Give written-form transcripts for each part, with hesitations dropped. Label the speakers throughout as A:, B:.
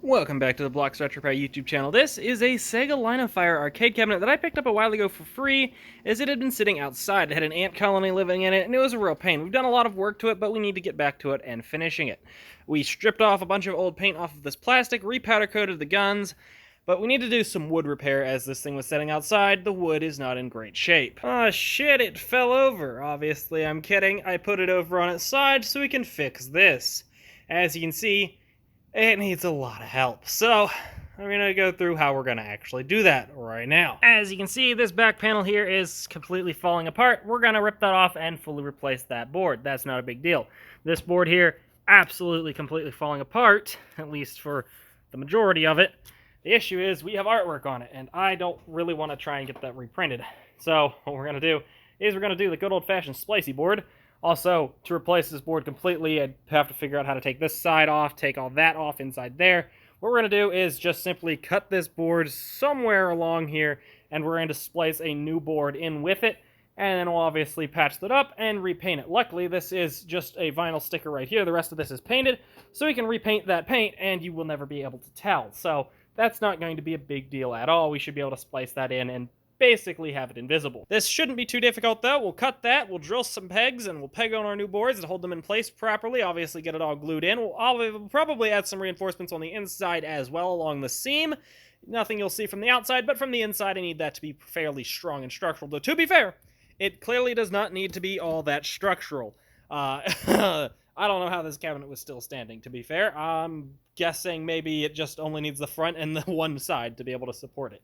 A: Welcome back to the Blocks Retro Repair YouTube channel. This is a Sega Line of Fire arcade cabinet that I picked up a while ago for free, as it had been sitting outside. It had an ant colony living in it, and it was a real pain. We've done a lot of work to it, but we need to get back to it and finishing it. We stripped off a bunch of old paint off of this plastic, repowder coated the guns, but we need to do some wood repair as this thing was sitting outside. The wood is not in great shape. Oh shit, it fell over. Obviously, I'm kidding. I put it over on its side so we can fix this. As you can see, it needs a lot of help, so I'm going to go through how we're going to actually do that right now. As you can see, this back panel here is completely falling apart. We're going to rip that off and fully replace that board. That's not a big deal. This board here, absolutely completely falling apart, at least for the majority of it. The issue is we have artwork on it, and I don't really want to try and get that reprinted. So what we're going to do is we're going to do the good old-fashioned splicey board. Also, to replace this board completely, I'd have to figure out how to take this side off, take all that off inside there. What we're going to do is just simply cut this board somewhere along here, and we're going to splice a new board in with it, and then we'll obviously patch that up and repaint it. Luckily, this is just a vinyl sticker right here. The rest of this is painted, so we can repaint that paint, and you will never be able to tell. So that's not going to be a big deal at all. We should be able to splice that in and basically have it invisible. This shouldn't be too difficult though. We'll cut that, we'll drill some pegs, and we'll peg on our new boards to hold them in place properly. Obviously get it all glued in. We'll probably add some reinforcements on the inside as well along the seam. Nothing you'll see from the outside, but from the inside I need that to be fairly strong and structural. Though to be fair, it clearly does not need to be all that structural. I don't know how this cabinet was still standing, to be fair. I'm guessing maybe it just only needs the front and the one side to be able to support it.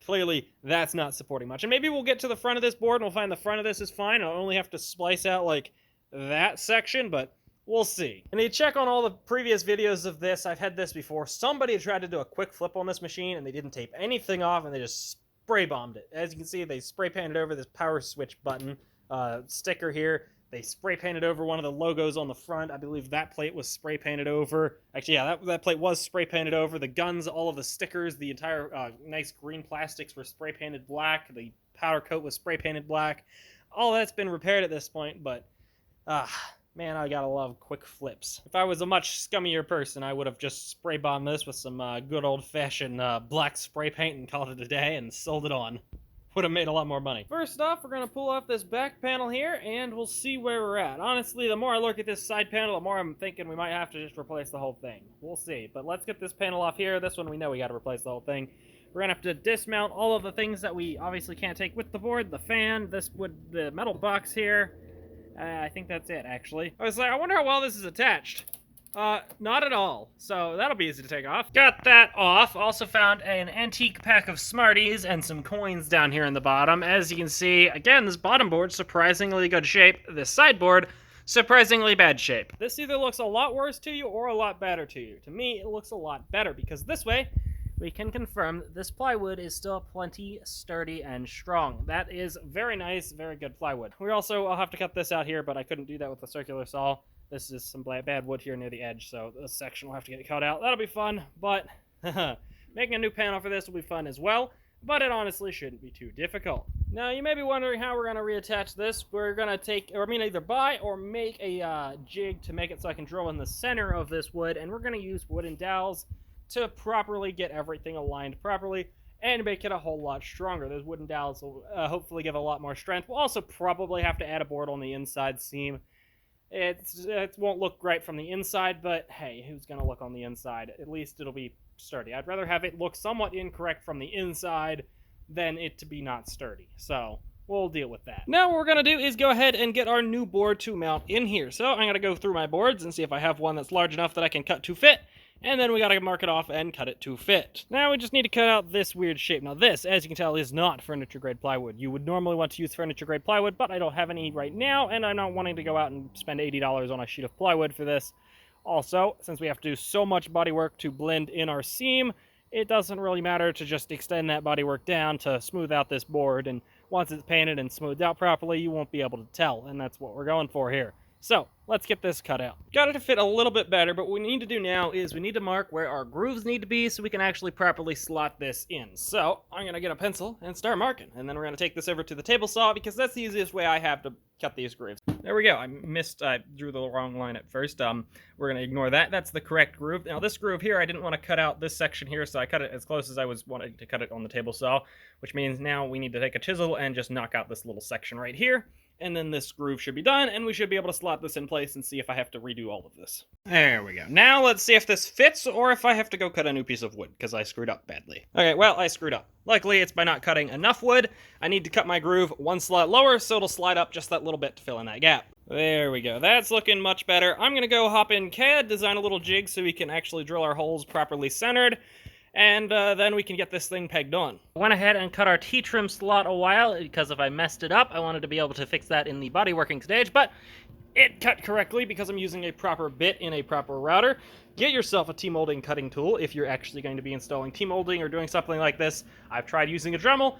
A: Clearly, that's not supporting much. And maybe we'll get to the front of this board and we'll find the front of this is fine. I'll only have to splice out, like, that section, but we'll see. And you check on all the previous videos of this. I've had this before. Somebody tried to do a quick flip on this machine, and they didn't tape anything off, and they just spray bombed it. As you can see, they spray painted over this power switch button sticker here. They spray painted over one of the logos on the front. I believe that plate was spray painted over. Actually, yeah, that plate was spray painted over. The guns, all of the stickers, the entire nice green plastics were spray painted black. The powder coat was spray painted black. All that's been repaired at this point, but man, I gotta love quick flips. If I was a much scummier person, I would have just spray bombed this with some good old-fashioned black spray paint and called it a day and sold it on. Would have made a lot more money. First off, we're going to pull off this back panel here, and we'll see where we're at. Honestly, the more I look at this side panel, the more I'm thinking we might have to just replace the whole thing. We'll see. But let's get this panel off here. This one we know we got to replace the whole thing. We're going to have to dismount all of the things that we obviously can't take with the board. The fan, the metal box here. I think that's it, actually. I was like, I wonder how well this is attached. Not at all. So that'll be easy to take off. Got that off. Also found an antique pack of Smarties and some coins down here in the bottom. As you can see, again, this bottom board, surprisingly good shape. This sideboard, surprisingly bad shape. This either looks a lot worse to you or a lot better to you. To me, it looks a lot better because this way, we can confirm that this plywood is still plenty sturdy and strong. That is very nice, very good plywood. I'll have to cut this out here, but I couldn't do that with the circular saw. This is some bad wood here near the edge, so this section will have to get cut out. That'll be fun, but making a new panel for this will be fun as well, but it honestly shouldn't be too difficult. Now, you may be wondering how we're going to reattach this. We're going to either buy or make a jig to make it so I can drill in the center of this wood, and we're going to use wooden dowels to properly get everything aligned properly and make it a whole lot stronger. Those wooden dowels will hopefully give a lot more strength. We'll also probably have to add a board on the inside seam. It won't look great from the inside, but hey, who's going to look on the inside? At least it'll be sturdy. I'd rather have it look somewhat incorrect from the inside than it to be not sturdy. So we'll deal with that. Now what we're going to do is go ahead and get our new board to mount in here. So I'm going to go through my boards and see if I have one that's large enough that I can cut to fit. And then we gotta mark it off and cut it to fit. Now we just need to cut out this weird shape. Now this, as you can tell, is not furniture grade plywood. You would normally want to use furniture grade plywood, but I don't have any right now, and I'm not wanting to go out and spend $80 on a sheet of plywood for this. Also, since we have to do so much bodywork to blend in our seam, it doesn't really matter to just extend that bodywork down to smooth out this board, and once it's painted and smoothed out properly, you won't be able to tell, and that's what we're going for here. So, let's get this cut out. Got it to fit a little bit better, but what we need to do now is we need to mark where our grooves need to be so we can actually properly slot this in. So, I'm going to get a pencil and start marking, and then we're going to take this over to the table saw because that's the easiest way I have to cut these grooves. There we go. I drew the wrong line at first. We're gonna ignore that. That's the correct groove. Now this groove here, I didn't want to cut out this section here, so I cut it as close as I was wanting to cut it on the table saw, which means now we need to take a chisel and just knock out this little section right here. And then this groove should be done, and we should be able to slot this in place and see if I have to redo all of this. There we go. Now let's see if this fits, or if I have to go cut a new piece of wood, because I screwed up badly. Okay, well, I screwed up. Luckily, it's by not cutting enough wood. I need to cut my groove one slot lower, so it'll slide up just that little bit to fill in that gap. There we go. That's looking much better. I'm gonna go hop in CAD, design a little jig so we can actually drill our holes properly centered, and then we can get this thing pegged on. I went ahead and cut our T-trim slot a while, because if I messed it up, I wanted to be able to fix that in the bodyworking stage, but it cut correctly because I'm using a proper bit in a proper router. Get yourself a T-molding cutting tool if you're actually going to be installing T-molding or doing something like this. I've tried using a Dremel.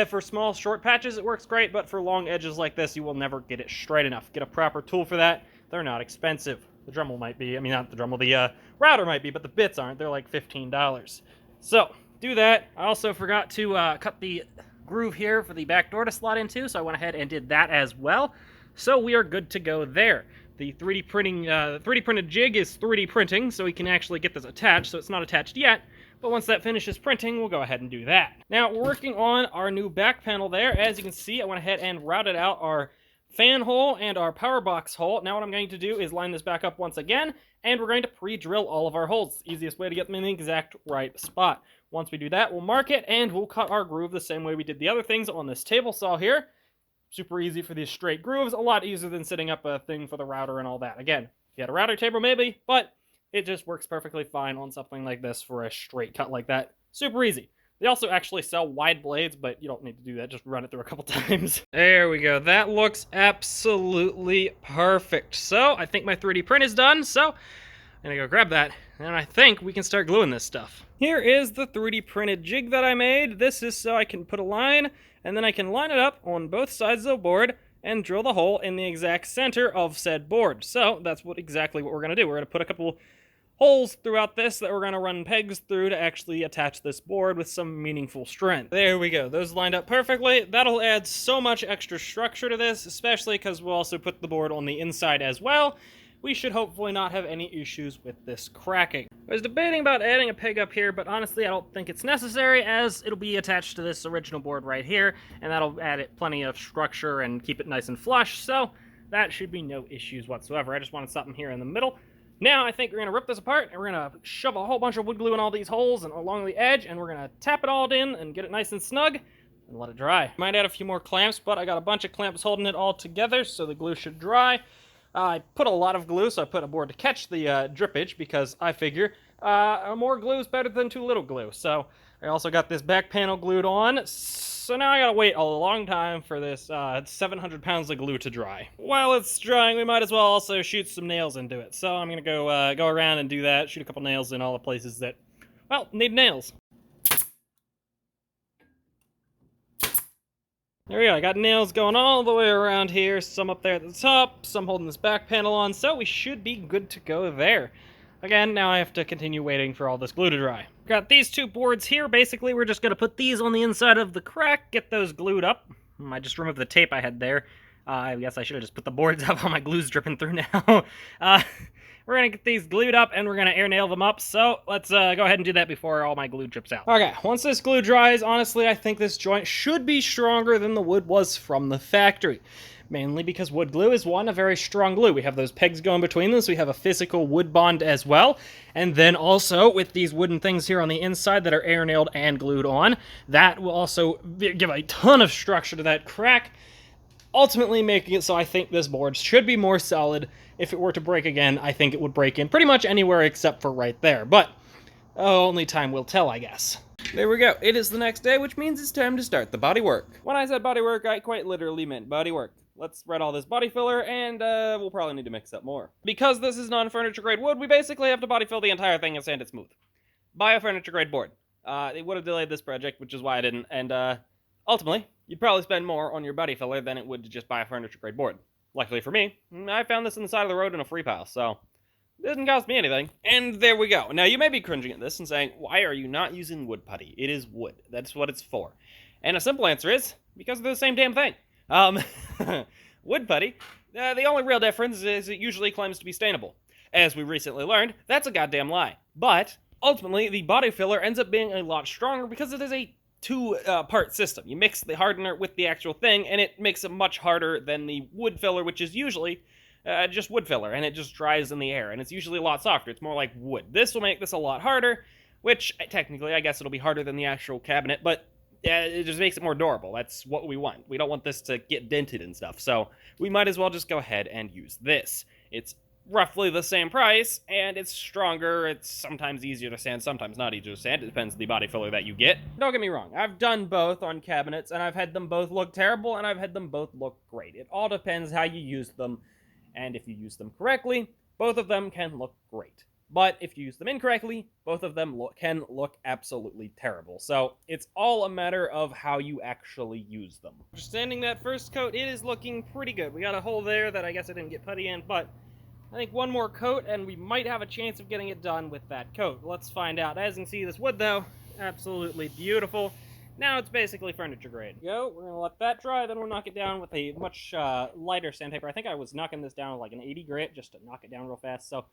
A: For small, short patches, it works great, but for long edges like this, you will never get it straight enough. Get a proper tool for that. They're not expensive. The Dremel might be, I mean, not the Dremel, the router might be, but the bits aren't. They're like $15. So, do that. I also forgot to cut the groove here for the back door to slot into, so I went ahead and did that as well. So we are good to go there. The 3D printing, 3D printed jig is 3D printing, so we can actually get this attached, so it's not attached yet. But once that finishes printing, we'll go ahead and do that. Now, we're working on our new back panel there. As you can see, I went ahead and routed out our fan hole and our power box hole. Now what I'm going to do is line this back up once again, and we're going to pre-drill all of our holes. Easiest way to get them in the exact right spot. Once we do that, we'll mark it, and we'll cut our groove the same way we did the other things on this table saw here. Super easy for these straight grooves, a lot easier than setting up a thing for the router and all that. Again, if you had a router table maybe, but it just works perfectly fine on something like this for a straight cut like that. Super easy. They also actually sell wide blades, but you don't need to do that. Just run it through a couple times. There we go. That looks absolutely perfect. So I think my 3D print is done. So I'm gonna go grab that, and I think we can start gluing this stuff. Here is the 3D printed jig that I made. This is so I can put a line, and then I can line it up on both sides of the board and drill the hole in the exact center of said board. So that's exactly what we're gonna do. We're gonna put a couple holes throughout this that we're going to run pegs through to actually attach this board with some meaningful strength. There we go. Those lined up perfectly. That'll add so much extra structure to this, especially because we'll also put the board on the inside as well. We should hopefully not have any issues with this cracking. I was debating about adding a peg up here, but honestly I don't think it's necessary, as it'll be attached to this original board right here, and that'll add it plenty of structure and keep it nice and flush, so that should be no issues whatsoever. I just wanted something here in the middle. Now I think we're going to rip this apart, and we're going to shove a whole bunch of wood glue in all these holes and along the edge, and we're going to tap it all in and get it nice and snug, and let it dry. Might add a few more clamps, but I got a bunch of clamps holding it all together, so the glue should dry. I put a lot of glue, so I put a board to catch the drippage, because I figure more glue is better than too little glue. So I also got this back panel glued on. So now I gotta wait a long time for this 700 pounds of glue to dry. While it's drying, we might as well also shoot some nails into it. So I'm gonna go around and do that, shoot a couple nails in all the places that, well, need nails. There we go, I got nails going all the way around here, some up there at the top, some holding this back panel on, so we should be good to go there. Again, now I have to continue waiting for all this glue to dry. Got these two boards here. Basically, we're just going to put these on the inside of the crack, get those glued up. I just removed the tape I had there. I guess I should have just put the boards up. All my glue's dripping through now. We're going to get these glued up, and we're going to air nail them up. So let's go ahead and do that before all my glue drips out. Okay, once this glue dries, honestly, I think this joint should be stronger than the wood was from the factory. Mainly because wood glue is, one, a very strong glue. We have those pegs going between them, so we have a physical wood bond as well. And then also, with these wooden things here on the inside that are air nailed and glued on, that will also give a ton of structure to that crack, ultimately making it so I think this board should be more solid. If it were to break again, I think it would break in pretty much anywhere except for right there. But only time will tell, I guess. There we go. It is the next day, which means it's time to start the body work. When I said body work, I quite literally meant body work. Let's red all this body filler, and we'll probably need to mix up more. Because this is non-furniture grade wood, we basically have to body fill the entire thing and sand it smooth. Buy a furniture grade board. It would have delayed this project, which is why I didn't, and ultimately, you'd probably spend more on your body filler than it would to just buy a furniture grade board. Luckily for me, I found this on the side of the road in a free pile, so it doesn't cost me anything. And there we go. Now, you may be cringing at this and saying, why are you not using wood putty? It is wood. That's what it's for. And a simple answer is, because they're the same damn thing. wood putty. The only real difference is it usually claims to be stainable. As we recently learned, that's a goddamn lie. But ultimately, the body filler ends up being a lot stronger because it is a two-part system. You mix the hardener with the actual thing, and it makes it much harder than the wood filler, which is usually just wood filler, and it just dries in the air, and it's usually a lot softer. It's more like wood. This will make this a lot harder, which technically, I guess it'll be harder than the actual cabinet, but it just makes it more durable. That's what we want. We don't want this to get dented and stuff, so we might as well just go ahead and use this. It's roughly the same price, and it's stronger. It's sometimes easier to sand, sometimes not easier to sand. It depends on the body filler that you get. Don't get me wrong, I've done both on cabinets, and I've had them both look terrible, and I've had them both look great. It all depends how you use them, and if you use them correctly, both of them can look great. But if you use them incorrectly, both of them can look absolutely terrible. So it's all a matter of how you actually use them. Sanding that first coat, it is looking pretty good. We got a hole there that I guess I didn't get putty in, but I think one more coat and we might have a chance of getting it done with that coat. Let's find out. As you can see, this wood though, absolutely beautiful. Now it's basically furniture grade. We're gonna let that dry, then we'll knock it down with a much lighter sandpaper. I think I was knocking this down with like an 80 grit just to knock it down real fast. So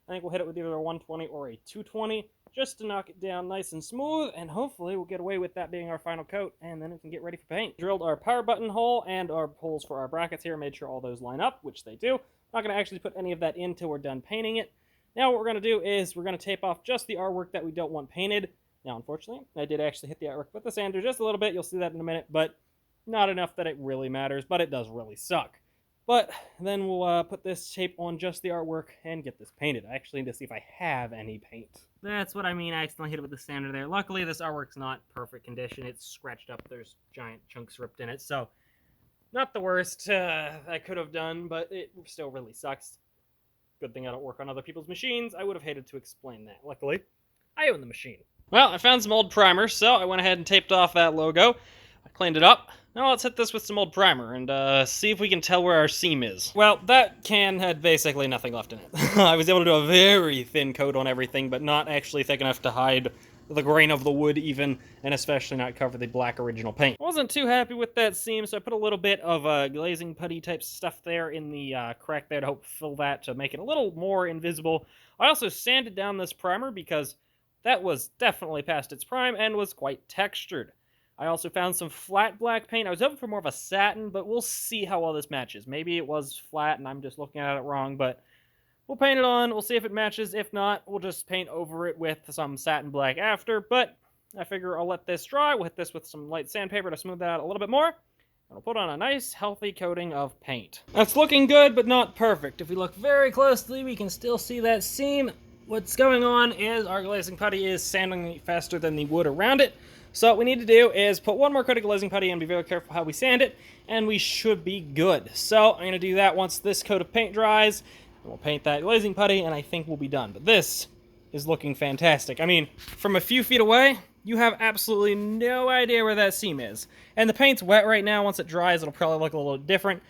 A: I think we'll hit it with either a 120 or a 220 just to knock it down nice and smooth, and hopefully we'll get away with that being our final coat, and then we can get ready for paint. Drilled our power button hole and our holes for our brackets here, made sure all those line up, which they do. Not going to actually put any of that in until we're done painting it. Now what we're going to do is we're going to tape off just the artwork that we don't want painted. Now unfortunately, I did actually hit the artwork with the sander just a little bit. You'll see that in a minute, but not enough that it really matters, but it does really suck. But then we'll put this tape on just the artwork and get this painted. I actually need to see if I have any paint. That's what I mean. I accidentally hit it with the sander there. Luckily, this artwork's not perfect condition. It's scratched up. There's giant chunks ripped in it. So, not the worst I could have done, but it still really sucks. Good thing I don't work on other people's machines. I would have hated to explain that. Luckily, I own the machine. Well, I found some old primer, so I went ahead and taped off that logo. I cleaned it up. Now let's hit this with some old primer and see if we can tell where our seam is. Well, that can had basically nothing left in it. I was able to do a very thin coat on everything, but not actually thick enough to hide the grain of the wood even, and especially not cover the black original paint. I wasn't too happy with that seam, so I put a little bit of glazing putty type stuff there in the crack there to help fill that to make it a little more invisible. I also sanded down this primer because that was definitely past its prime and was quite textured. I also found some flat black paint. I was hoping for more of a satin, but we'll see how well this matches. Maybe it was flat and I'm just looking at it wrong, but we'll paint it on. We'll see if it matches. If not, we'll just paint over it with some satin black after, but I figure I'll let this dry. We'll hit this with some light sandpaper to smooth that out a little bit more. And we'll put on a nice, healthy coating of paint. That's looking good, but not perfect. If we look very closely, we can still see that seam. What's going on is our glazing putty is sanding faster than the wood around it. So what we need to do is put one more coat of glazing putty and be very careful how we sand it, and we should be good. So I'm going to do that once this coat of paint dries, and we'll paint that glazing putty, and I think we'll be done. But this is looking fantastic. I mean, from a few feet away, you have absolutely no idea where that seam is. And the paint's wet right now. Once it dries, it'll probably look a little different.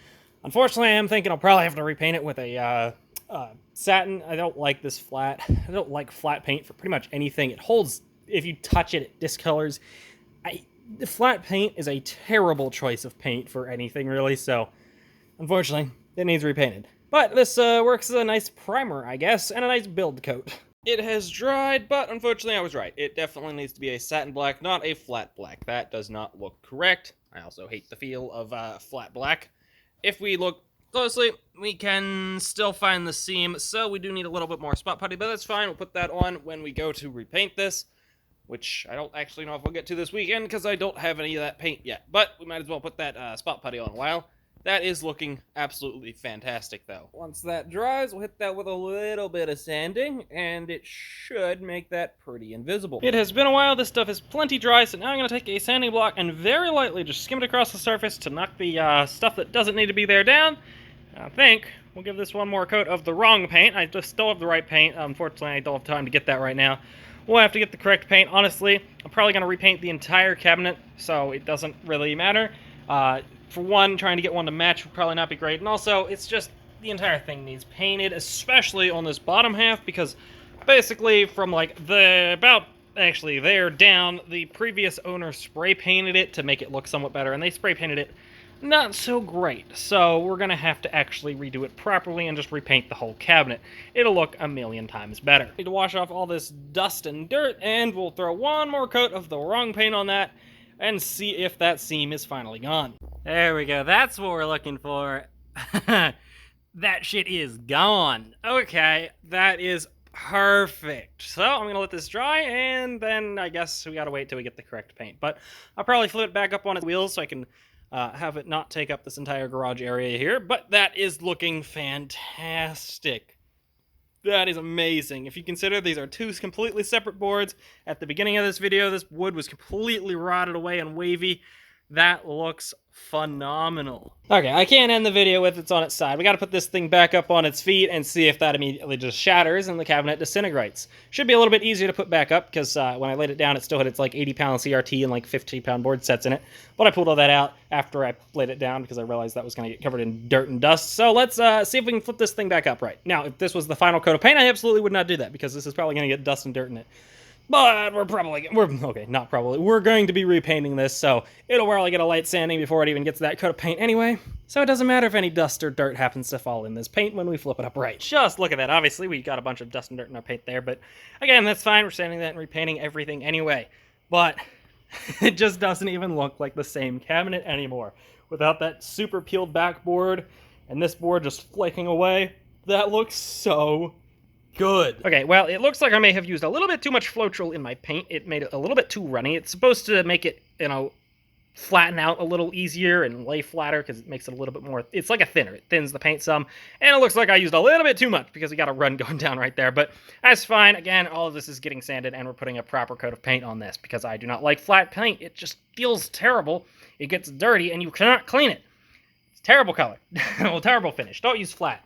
A: Unfortunately, I'm thinking I'll probably have to repaint it with a satin. I don't like this flat. I don't like flat paint for pretty much anything. It holds... If you touch it, it discolors. The flat paint is a terrible choice of paint for anything, really, so unfortunately, it needs repainted. But this works as a nice primer, I guess, and a nice build coat. It has dried, but unfortunately I was right. It definitely needs to be a satin black, not a flat black. That does not look correct. I also hate the feel of flat black. If we look closely, we can still find the seam, so we do need a little bit more spot putty, but that's fine. We'll put that on when we go to repaint this, which I don't actually know if we'll get to this weekend because I don't have any of that paint yet. But we might as well put that spot putty on a while. That is looking absolutely fantastic, though. Once that dries, we'll hit that with a little bit of sanding, and it should make that pretty invisible. It has been a while. This stuff is plenty dry, so now I'm going to take a sanding block and very lightly just skim it across the surface to knock the stuff that doesn't need to be there down. I think we'll give this one more coat of the wrong paint. I just still have the right paint. Unfortunately, I don't have time to get that right now. We'll have to get the correct paint. Honestly, I'm probably going to repaint the entire cabinet, so it doesn't really matter. For one, trying to get one to match would probably not be great, and also, it's just, the entire thing needs painted, especially on this bottom half, because basically from like actually there down, the previous owner spray painted it to make it look somewhat better, and they spray painted it not so great. So we're gonna have to actually redo it properly and just repaint the whole cabinet. It'll look a million times better. Need to wash off all this dust and dirt, and we'll throw one more coat of the wrong paint on that and see if that seam is finally gone. There we go, that's what we're looking for. That shit is gone. Okay, that is perfect. So I'm gonna let this dry, and then I guess we gotta wait till we get the correct paint. But I'll probably flip it back up on its wheels so I can have it not take up this entire garage area here. But that is looking fantastic. That is amazing. If you consider these are two completely separate boards, at the beginning of this video, this wood was completely rotted away and wavy. That looks phenomenal. Okay, I can't end the video with it's on its side. We gotta put this thing back up on its feet and see if that immediately just shatters and the cabinet disintegrates. Should be a little bit easier to put back up because when I laid it down, it still had its like 80-pound CRT and like 50-pound board sets in it. But I pulled all that out after I laid it down because I realized that was gonna get covered in dirt and dust. So let's see if we can flip this thing back up right. Now, if this was the final coat of paint, I absolutely would not do that because this is probably gonna get dust and dirt in it. But we're going to be repainting this, so it'll probably get a light sanding before it even gets that coat of paint anyway. So it doesn't matter if any dust or dirt happens to fall in this paint when we flip it up right. Just look at that. Obviously, we got a bunch of dust and dirt in our paint there, but again, that's fine. We're sanding that and repainting everything anyway. But it just doesn't even look like the same cabinet anymore. Without that super peeled back board and this board just flaking away, that looks so good. Okay, well, it looks like I may have used a little bit too much Floetrol in my paint. It made it a little bit too runny. It's supposed to make it, you know, flatten out a little easier and lay flatter because it makes it a little bit more, it's like a thinner. It thins the paint some, and it looks like I used a little bit too much because we got a run going down right there, but that's fine. Again, all of this is getting sanded, and we're putting a proper coat of paint on this because I do not like flat paint. It just feels terrible. It gets dirty, and you cannot clean it. It's terrible color. Well, terrible finish. Don't use flat.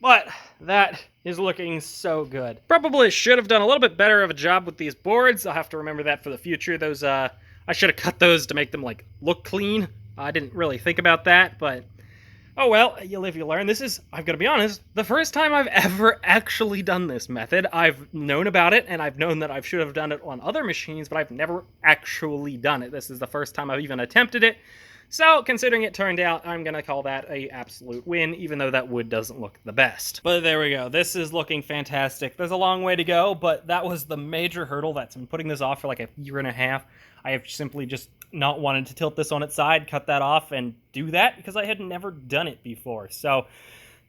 A: But that is looking so good. Probably should have done a little bit better of a job with these boards. I'll have to remember that for the future. Those, I should have cut those to make them, like, look clean. I didn't really think about that, but oh well, you live, you learn. This is, I've got to be honest, the first time I've ever actually done this method. I've known about it, and I've known that I should have done it on other machines, but I've never actually done it. This is the first time I've even attempted it. So, considering it turned out, I'm going to call that an absolute win, even though that wood doesn't look the best. But there we go. This is looking fantastic. There's a long way to go, but that was the major hurdle that's been putting this off for like a year and a half. I have simply just not wanted to tilt this on its side, cut that off, and do that because I had never done it before. So,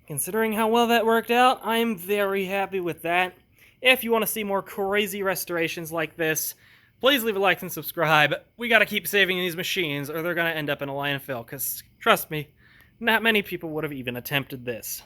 A: considering how well that worked out, I'm very happy with that. If you want to see more crazy restorations like this, please leave a like and subscribe. We gotta keep saving these machines or they're gonna end up in a landfill, because, trust me, not many people would have even attempted this.